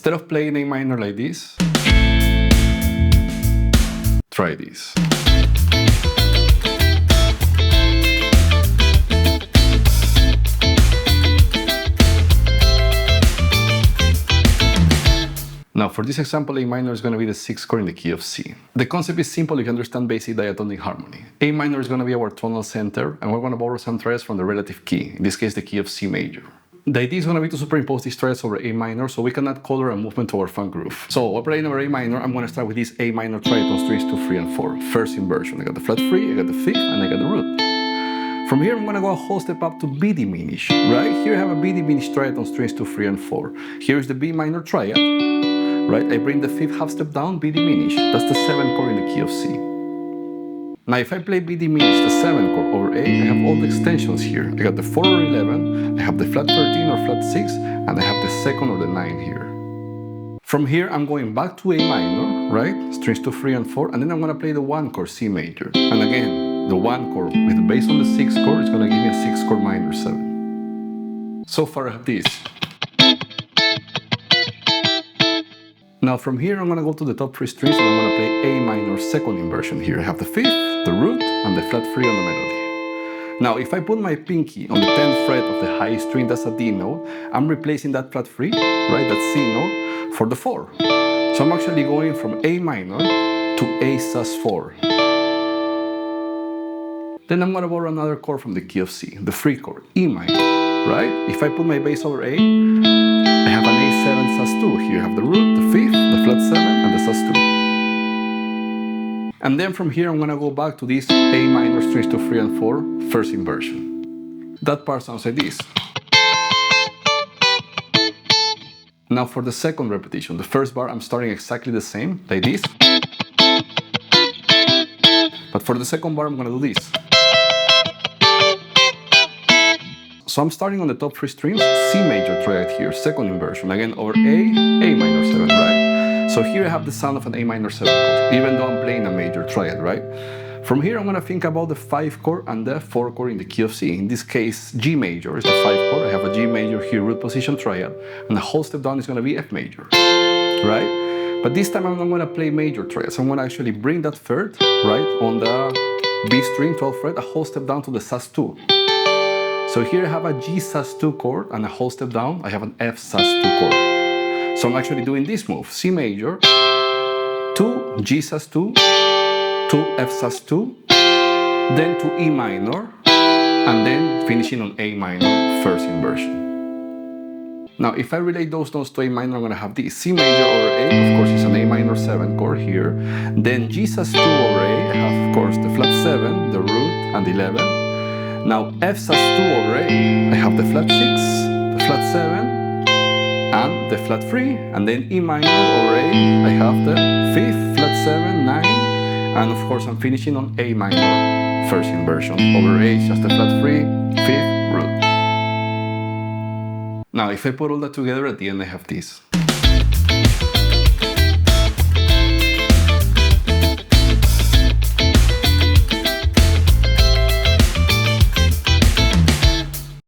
Instead of playing A minor like this, try this. Now for this example, A minor is going to be the 6th chord in the key of C. The concept is simple if you understand basic diatonic harmony. A minor is going to be our tonal center, and we're going to borrow some triads from the relative key, in this case the key of C major. The idea is going to be to superimpose these triads over A minor so we can add color and movement to our funk groove. So operating over A minor, I'm going to start with this A minor triad on strings 2, 3, and 4. First inversion, I got the flat 3, I got the 5th, and I got the root. From here, I'm going to go a whole step up to B diminished, right? Here I have a B diminished triad on strings 2, 3, and 4. Here is the B minor triad, right? I bring the 5th half step down, B diminished. That's the 7th chord in the key of C. Now if I play B diminished, the 7th chord over A, I have all the extensions here. I got the 4 or 11, I have the flat 13 or flat 6, and I have the 2nd or the 9 here. From here, I'm going back to A minor, right? Strings 2, 3, and 4, and then I'm going to play the 1 chord C major. And again, the 1 chord with the bass on the 6th chord is going to give me a 6th chord minor 7. So far I have this. Now from here, I'm going to go to the top 3 strings and I'm going to play A minor 2nd inversion here. I have the 5th, the root, and the flat 3 on the melody. Now if I put my pinky on the 10th fret of the high string, that's a D note, I'm replacing that flat 3, right, that C note, for the 4. So I'm actually going from A minor to A sus4. Then I'm going to borrow another chord from the key of C, the 3 chord, E minor, right? If I put my bass over A, I have an A7 sus2. Here I have the root, the 5th, the flat 7, and the sus2. And then from here I'm going to go back to this A minor strings 2, 3, and 4, first inversion. That part sounds like this. Now for the second repetition, the first bar I'm starting exactly the same, like this. But for the second bar I'm going to do this. So I'm starting on the top 3 strings, C major triad here, 2nd inversion, again over A minor 7, right? So here I have the sound of an A minor 7 chord, even though I'm playing a major triad, right? From here I'm going to think about the 5 chord and the 4 chord in the key of C. In this case, G major is the 5 chord. I have a G major here, root position triad, and the whole step down is going to be F major, right? But this time I'm not going to play major triads. I'm going to actually bring that 3rd, right, on the B string, 12th fret, a whole step down to the sus2. So here I have a G sus2 chord, and a whole step down, I have an F sus2 chord. So I'm actually doing this move, C major, to G sus2, to F sus2, then to E minor, and then finishing on A minor, first inversion. Now if I relate those notes to A minor, I'm going to have this, C major over A, of course it's an A minor 7 chord here, then G sus2 over A, I have of course the flat 7, the root, and the 11. Now F sus2 over A, I have the flat 6, the flat 7, and the flat 3, and then E minor over A, I have the 5th, flat 7, 9, and of course I'm finishing on A minor, first inversion, over A, just the flat 3, 5th, root. Now if I put all that together at the end I have this.